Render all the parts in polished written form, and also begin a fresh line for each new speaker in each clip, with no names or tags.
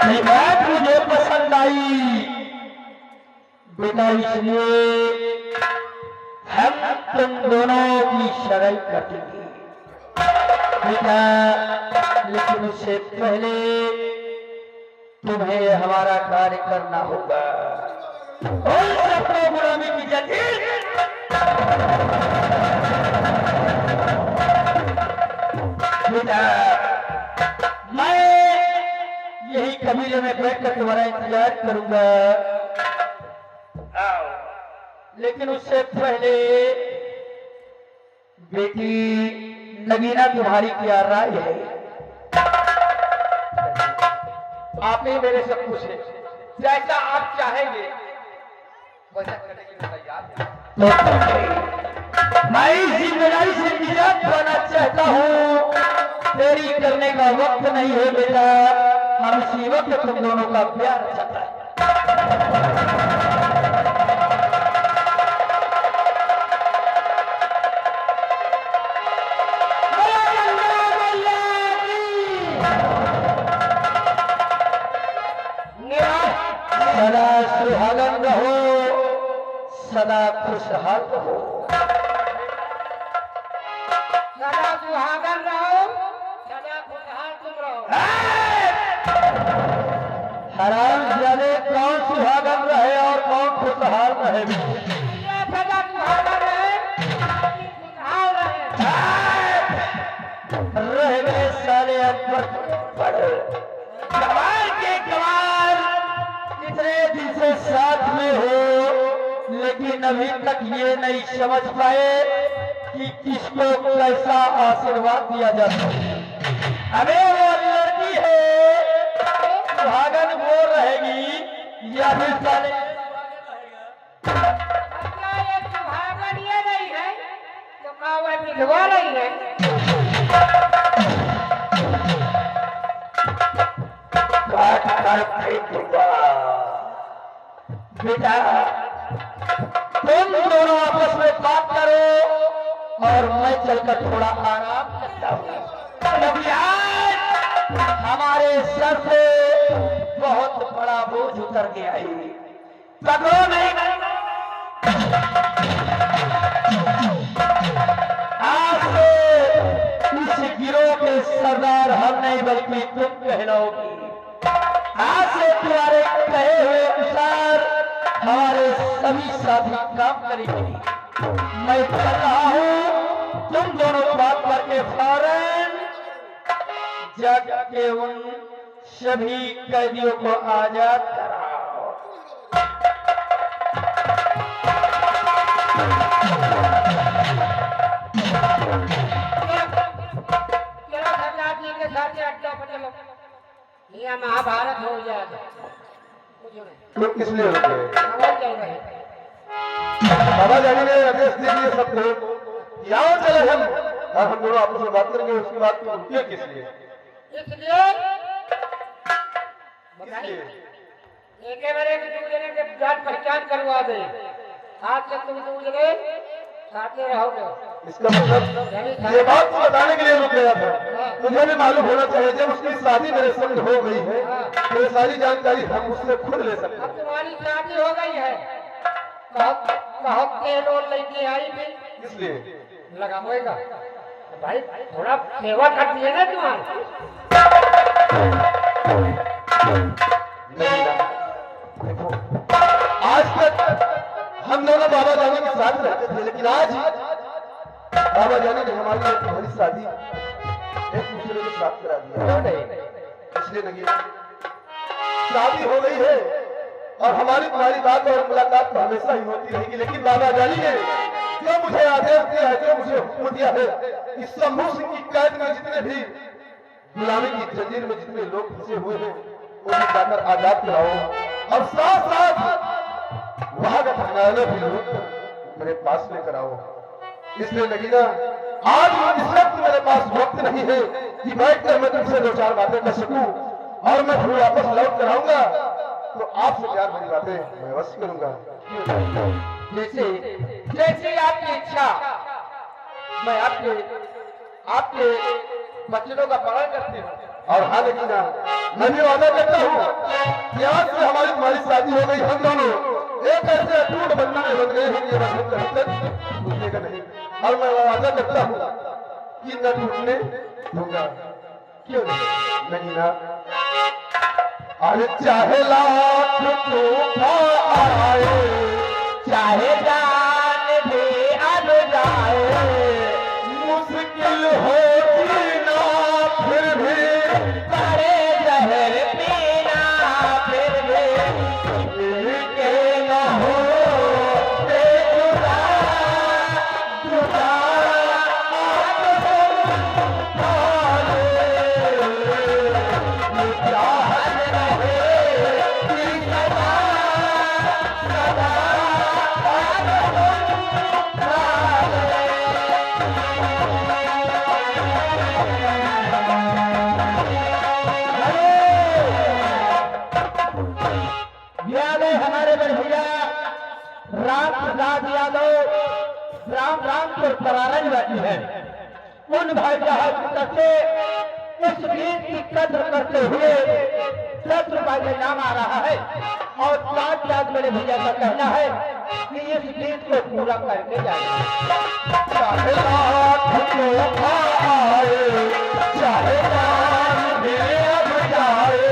यही बात मुझे पसंद आई बेटा, इसलिए हम तुम दोनों की शराई कटेंगे बेटा। लेकिन उससे पहले तुम्हें हमारा कार्य करना होगा। और सबको गुलामी की जंजीर बेटा, मैं यही कबीले में बैठकर तुम्हारा इंतजार करूंगा। लेकिन उससे पहले बेटी नगीना, तुम्हारी क्या राय है?
आप ही मेरे सब कुछ है, जैसा आप चाहेंगे वैसा करने के लिए तैयार है।
मैं इस जिम्मेदारी से निजात पाना चाहता हूँ। देरी करने का वक्त नहीं है बेटा, हम इसी वक्त तुम दोनों का प्यार चाहता है। सदा सुहागन रहो, सदा खुशहाल रहो।
सदा सुहागन रहो, सदा खुशहाल तुम रहो।
हरामजादे, कौन सुहागन रहे और कौन खुशहाल रहे?
सदा सुहागन रहे, खुशहाल
रहे गए साले अकबर पड़े कमाल के कमाल। इतने दिन से साथ में हो, लेकिन अभी तक ये नहीं समझ पाए कि किसको कैसा आशीर्वाद दिया जाता है। अबे वो लड़की है, सुहागन वो रहेगी या फिर साले
सुहागन ये नहीं है तो कावड़ बिगवा रही है।
काट कर फेंक दूंगा बेटा। तुम दोनों आपस में बात करो और मैं चलकर थोड़ा आराम करता हूँ, क्योंकि आज हमारे सर से बहुत बड़ा बोझ उतर गया है। पकड़ो नहीं, आज से इस गिरोह के सरदार हम नहीं बल्कि तुम कहलाओगी। आज से तुम्हारे कहे हुए अनुसार हमारे सभी साथी काम करेंगे। मैं चल रहा हूँ, तुम दोनों बात करके फौरन जाके उन सभी कैदियों को आजाद कराओ।
चलो सरदार जी के साथ अड्डा पर चलो, यह महाभारत हो जाएगा।
तो किस लिए रुके?
खबर चल रही है।
बाबा जानी ने आदेश दे दिए सबको, यहाँ चले हम और हम दोनों आपस में बात करेंगे। उसके बाद तुम रुके किस लिए?
इसलिए बताइए, एक बार एक दूसरे के जान पहचान करवा दे। आज से तुम दूसरे साथ रहोगे।
इसका मतलब ये बात तो बताने के लिए रुक गया था। मुझे भी मालूम होना चाहिए, जब उसकी शादी मेरे संग हो गई है तो ये सारी जानकारी हम उससे खुद ले सकते
अब
हैं।
तुम्हारी शादी हो गई है, कहो तेल और लेके आई फिर
इसलिए
लगा होएगा भाई, थोड़ा सेवा कर दिए ना तुम्हारी।
नहीं ना, देखो आज तक हम दोनों बाबा जानी के साथ रहते थे, लेकिन आज बाबा जानी ने हमारी और तुम्हारी शादी एक दूसरे के साथ करा दिया। इसलिए नहीं, शादी हो गई है और हमारी तुम्हारी बात और मुलाकात तो हमेशा ही होती रहेगी। लेकिन बाबा जानी ने जो मुझे आदेश दिया है, जो मुझे हुक्म दिया है, इस शंभू सिंह की कैद में जितने भी गुलामी की जंजीर में जितने लोग फंसे हुए हैं उन्हें जाकर आजाद कराओ और साथ साथ वहां का न्यायालय भी लोग मेरे पास लेकर आओ। इसलिए नगीना, आज इस वक्त मेरे पास वक्त नहीं है कि बैठकर मैं तुमसे दो चार बातें कर सकूं और मैं फिर वापस लौट कर आऊंगा तो आपसे प्यार भरी बातें मैं अवश्य करूंगा।
जैसे जैसे आपकी इच्छा, मैं आपके वचनों का पालन करती हूँ।
और हाँ लेकिन मैं भी वादा करता हूँ कि आज से हमारी तुम्हारी शादी हो गई, हम दोनों एक ऐसे अटूट बंधन में बन गए हैं कि ये बंधन कभी तक टूटेगा नहीं। और मैं वादा करता हूँ कि न टूटने दूंगा। क्यों नहीं ना? अरे चाहे लाख तूफान आए,
चाहे जान भी अब जाए,
मुश्किल हो जीना फिर भी,
करे जहर पीना फिर भी,
के न हो
जुदा जुदा चाहत रहे कि सदा सदा याद है हमारे बड़े भैया राम प्रसाद यादव राम रामपुर परारा निवासी है। उन भाई साहब से इस गीत की कद्र करते हुए 10 रुपए का नाम आ रहा है और 5 लाख बड़े भैया का कहना है कि इस गीत को पूरा करके जाए।
चाहे लाख तूफान आए, चाहे जान भी अब जाए,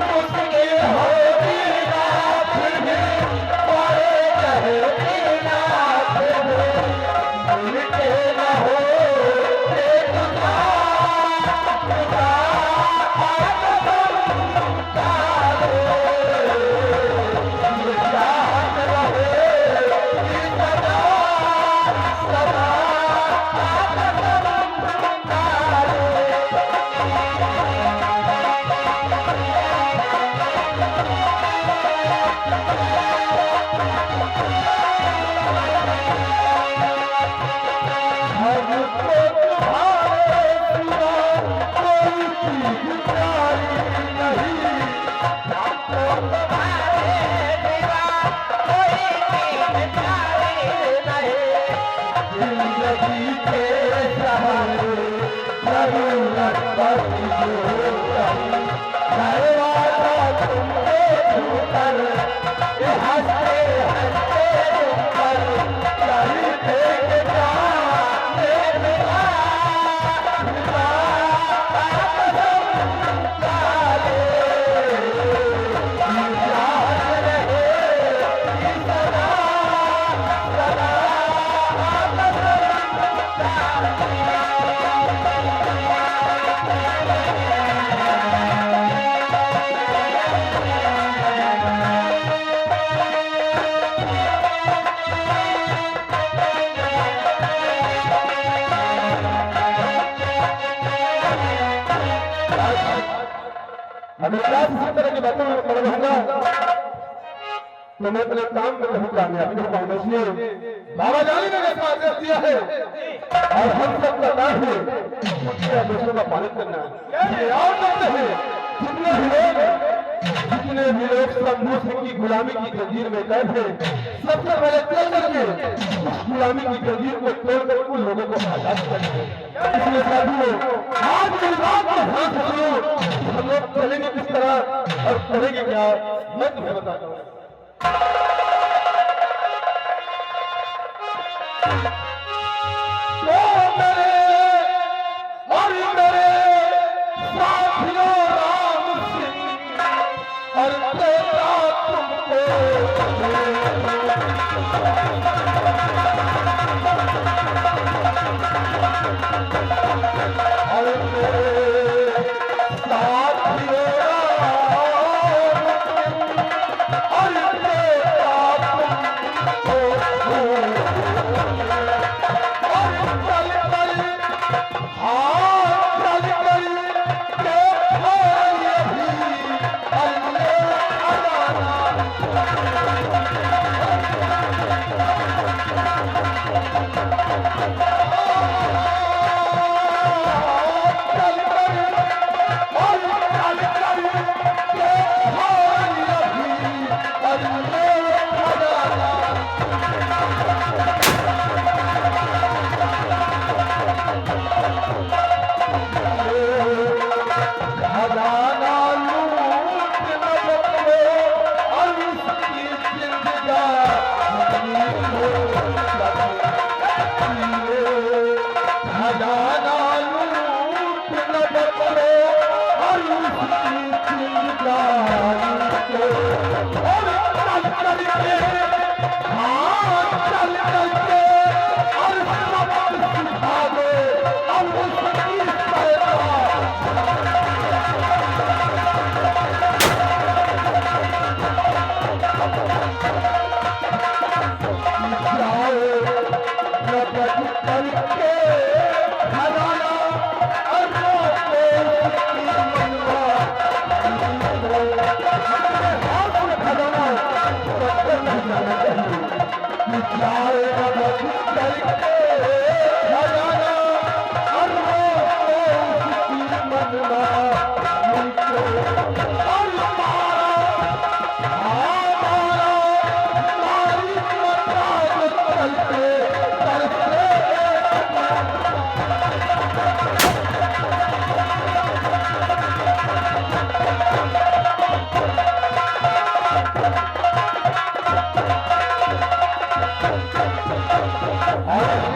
मुश्किल हो जीना फिर भी, करे जहर पीना फिर भी, मिलके न हो जुदा जुदा चाहत रहे कि सदा सदा अगर इस तरह की बातों में पड़ रहूंगा तो मैं अपने काम में बहुत कामयाबी हो पाऊंगा। इसलिए बाबा जानी ने मेरे को आदेश दिया है और हम सब का काम है उसके आदेशों का पालन करना है। ये और करते हैं जितने भी लोग शंभू सिंह की गुलामी की जंजीर में कैद है, सबसे पहले चल करके उस गुलामी की जंजीर को तोड़कर उन लोगों को आजाद करेंगे। इसलिए साथियों आज के बात को ध्यान से सुनो, हम लोग चलेंगे किस तरह और करेंगे क्या मैं तुम्हें बताता हूँ।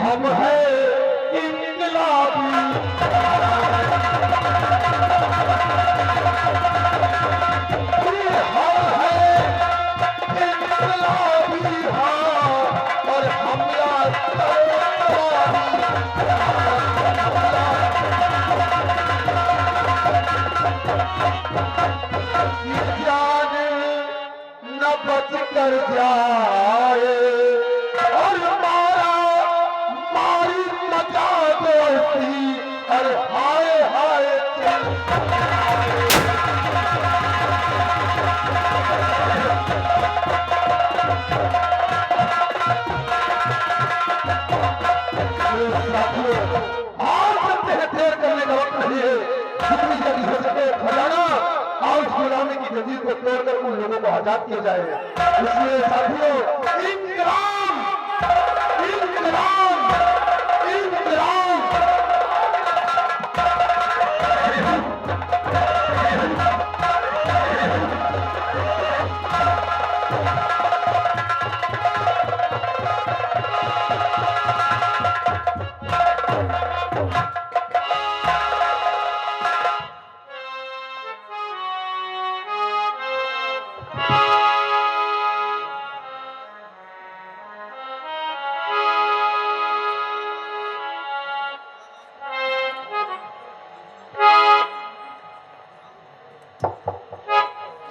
हम हैं इंकलाबी और हमला जान न बच कर जाए और मारा मारी मचा दोस्ती अरे हाय हाय आज देर करने का वक्त नहीं है जितनी जल्दी हो सके खजाना आज गुलामी की जंजीर को तोड़कर उन लोगों को आजाद किया जाएगा इसलिए साथियों इंकलाब इंकलाब इंकलाब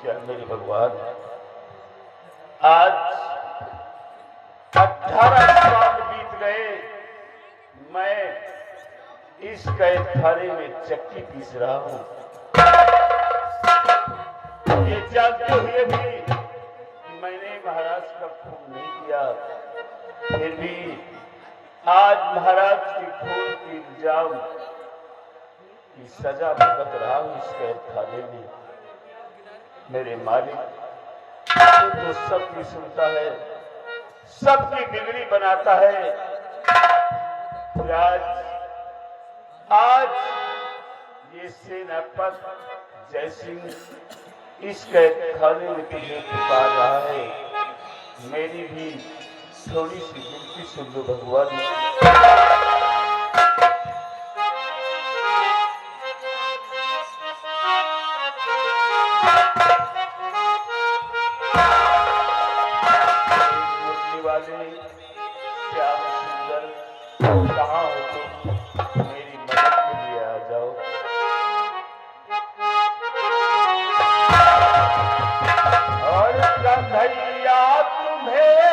क्या मेरे भगवान आज 18 साल बीत गए मैं इस कैद खाने में चक्की पीस रहा हूं ये जानते हुए भी मैंने महाराज का खून नहीं किया फिर भी आज महाराज के खून की इल्जाम की सजा भुगत रहा हूं इस कैद खाने में मेरे मालिक तो सबकी सुनता है सबकी बिगड़ी बनाता है फिर आज ये सेनापति जय सिंह इस कैद खाने में तुझे पुकार रहा है मेरी भी थोड़ी सी विनती सुन लो भगवान कहाँ हो तुम मेरी मदद के लिए आ जाओ और कन्हैया तुम्हें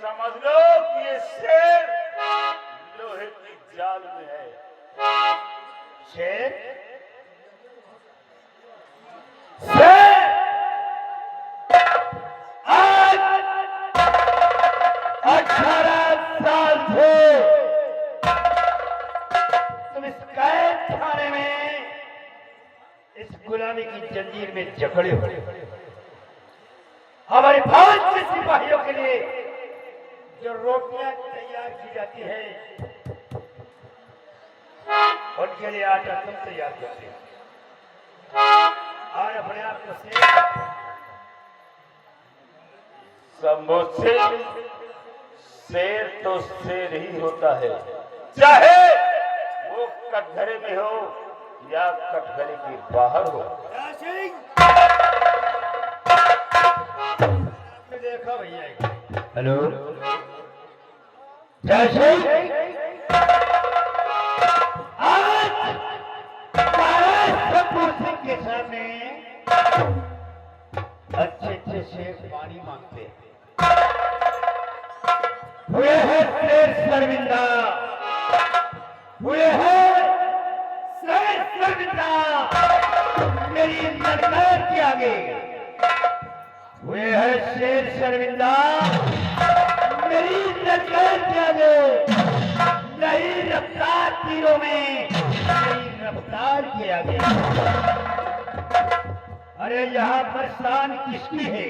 समझ लो कि ये शेर लोहे की जाल में है। शेर शेर आज 18 साल से तुम इस कैद खाने में इस गुलामी की जंजीर में जकड़े हो। हमारे फौज के सिपाहियों के लिए जो रोटियां तैयार की जाती है उनके लिए आटा तुम तैयार करते हो और अपने आप को शेर तो शेर ही होता है, चाहे वो कटघरे में हो या कटघरे के बाहर हो। देखा भैया, हेलो जय सिंह, आज कपूर सिंह के सामने अच्छे शेर पानी मांगते हैं। हुए हैं शेर शर्मिंदा, हुए हैं शेर शर्मिंदा मेरी सरकार के आगे, हुए हैं शेर शर्मिंदा मेरी सरकार के आगे, नई रफ्तार तीरों में नई रफ्तार के आगे। अरे यहाँ पर शान किसकी है,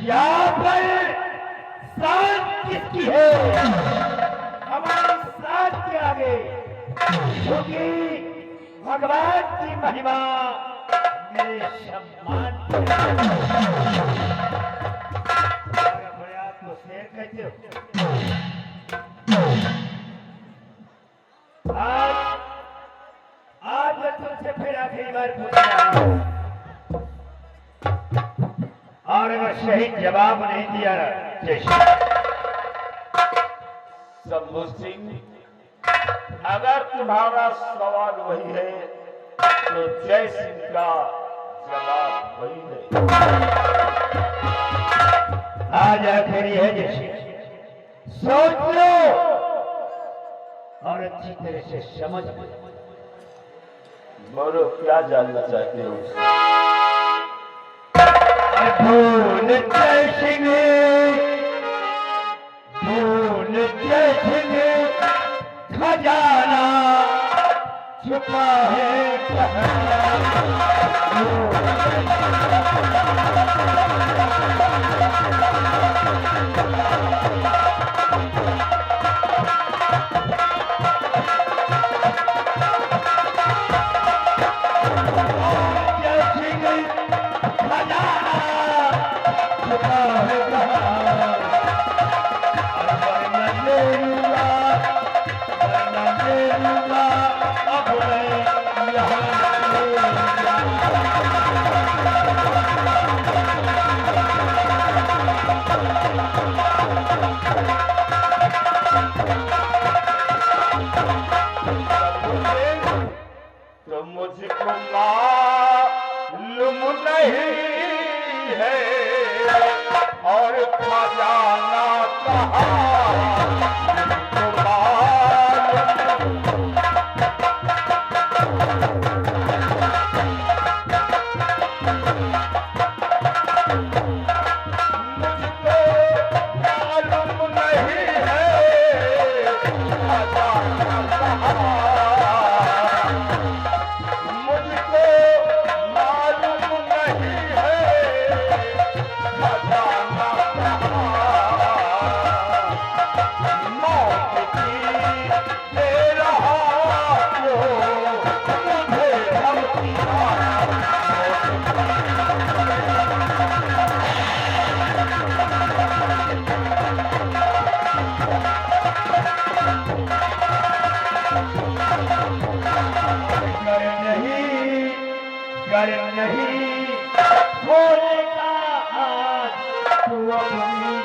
यहाँ पर शान किसकी है, हमारी शान के आगे, क्योंकि भगवान की महिमा मेरे सम्मान अपने आप को शेर कहते हो। आज मैं तुमसे फिर आखिरी बार पूछ रहा हूं और अगर सही जवाब नहीं दिया शंभू सिंह, अगर तुम्हारा सवाल वही है तो जय सिंह का जवाब वही है। आज आखिरी है जय सिंह, सोच लो और अच्छी तरह से समझ लो। बोलो क्या जानना चाहते हो? भूल जय सिंह, भूल जय सिंह, खजाना छुपा है तो मुझको मालूम नहीं है और खजाना कहाँ मुझको मालूम नहीं है खजाना कहाँ मुझको मालूम नहीं है खजाना कहाँ मौत की दे रहा क्यों मुझे कर नहीं बोलेगा आज तू अपनी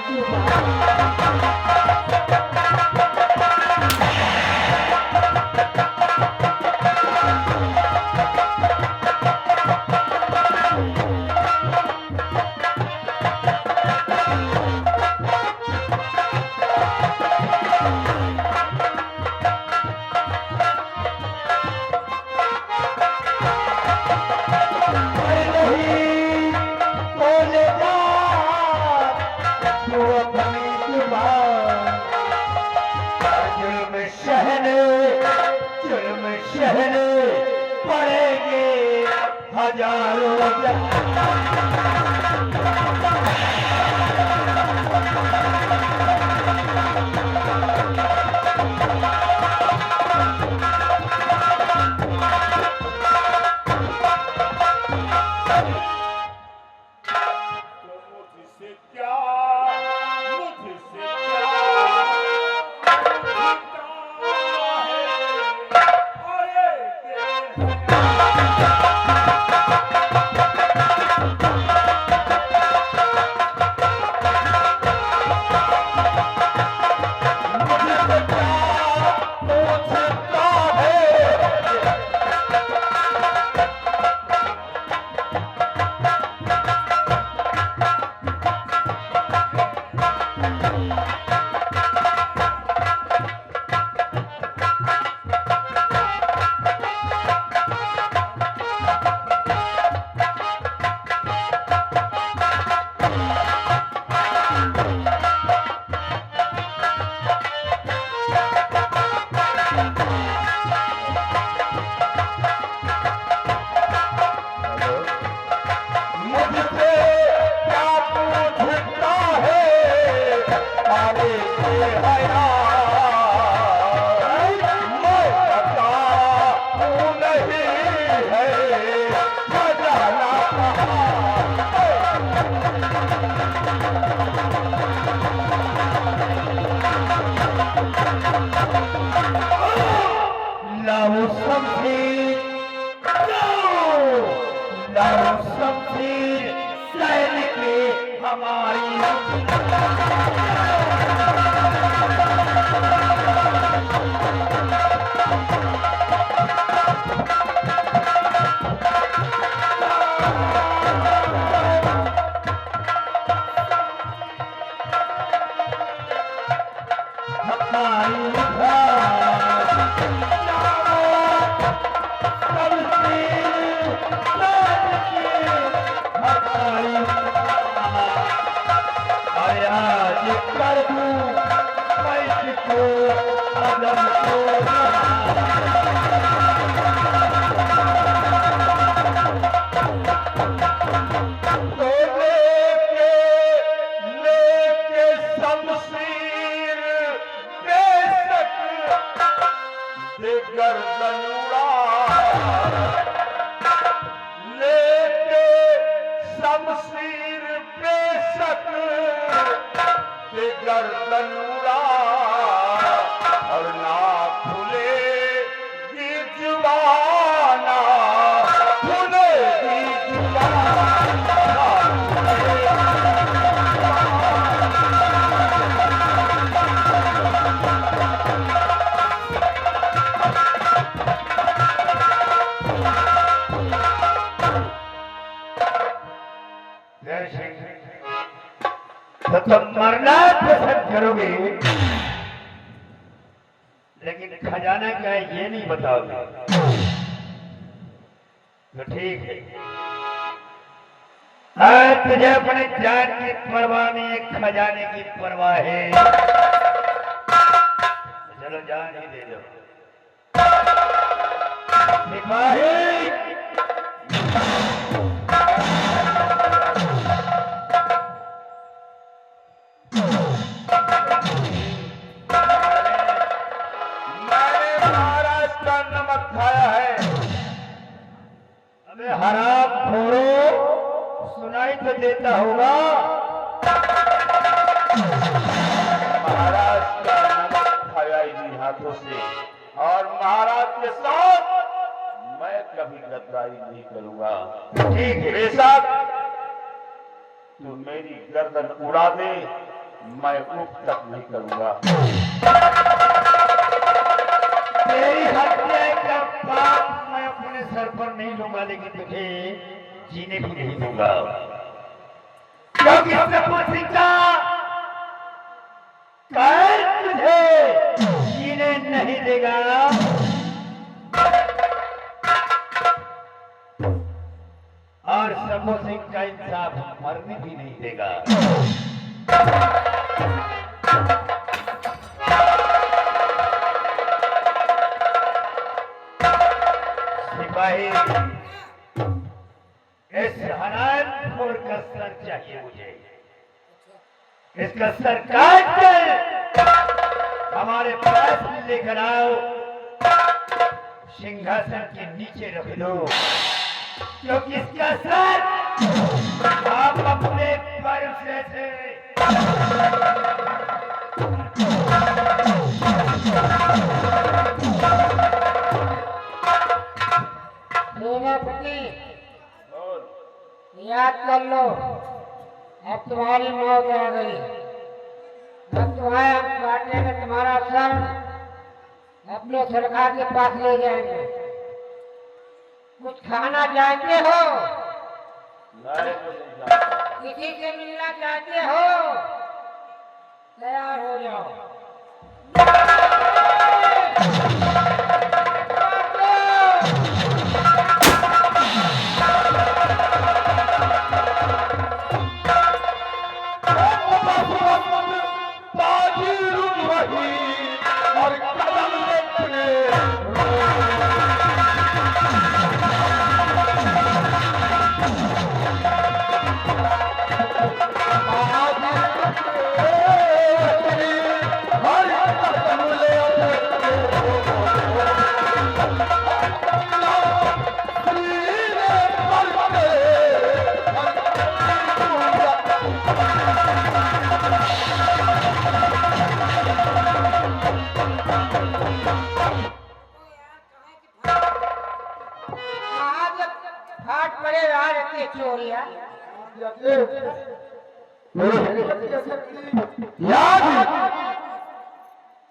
सहने पड़ेंगे हजारों तुम मरना पसंद करोगे, लेकिन खजाना क्या है ये नहीं बताओगे। तो ठीक है, आज तुझे अपने जान की परवाह नहीं, खजाने की परवाह है। चलो जान ही दे दो सिपाही। मैंने महाराज का नमक खाया है। अबे हराम खोरो, सुनाई तो देता होगा। महाराज का नमक खाया इन्हीं हाथों से, और महाराज के साथ मैं कभी गद्दारी नहीं करूंगा। ठीक है बेशक तू मेरी गर्दन उड़ा दे, मैं उठ तक नहीं करूंगा। तेरी हत्या का पाप मैं अपने सर पर नहीं लूंगा, लेकिन तुझे जीने भी नहीं दूंगा, क्योंकि प्रभु सिंह का कहर तुझे जीने नहीं देगा, और सबो सिंह का इंसाफ मरने भी नहीं देगा। सिपाही, इस हरामखोर का सर चाहिए मुझे। इसका सर काट कर हमारे पास लेकर आओ, सिंहासन के नीचे रख दो, क्योंकि इसका सर आप अपने पैर से
सेनापति याद कर लो, अब तुम्हारी मौत आ गई। अब तुम्हें हम काटने में तुम्हारा सर अपने सरकार के पास ले जाएंगे। कुछ खाना चाहते हो? किसी से मिलना चाहते हो? तैयार हो जाओ।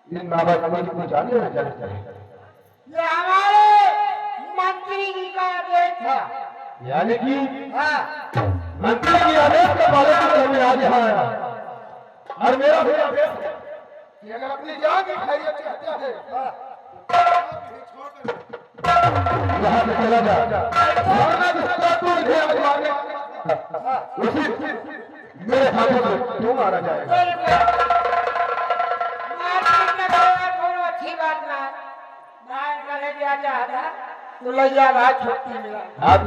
इन बाबा कमाल को जान लेना चाहिए।
ये हमारे मंत्री जी का आदेश था।
यानी कि
हाँ,
मंत्री की आदेश के बारे में आज यहाँ आया, और मेरा भी आदेश है कि अगर अपनी जान की खैरियत चाहता है यहाँ से चला जा, वरना दूसरा तू मुझे अजमाने उसी मेरे हाथों से तू मारा जाएगा।
अच्छी बात ना मैं कहे दिया चाहता तो लैया बात छुट्टी मिला।
आप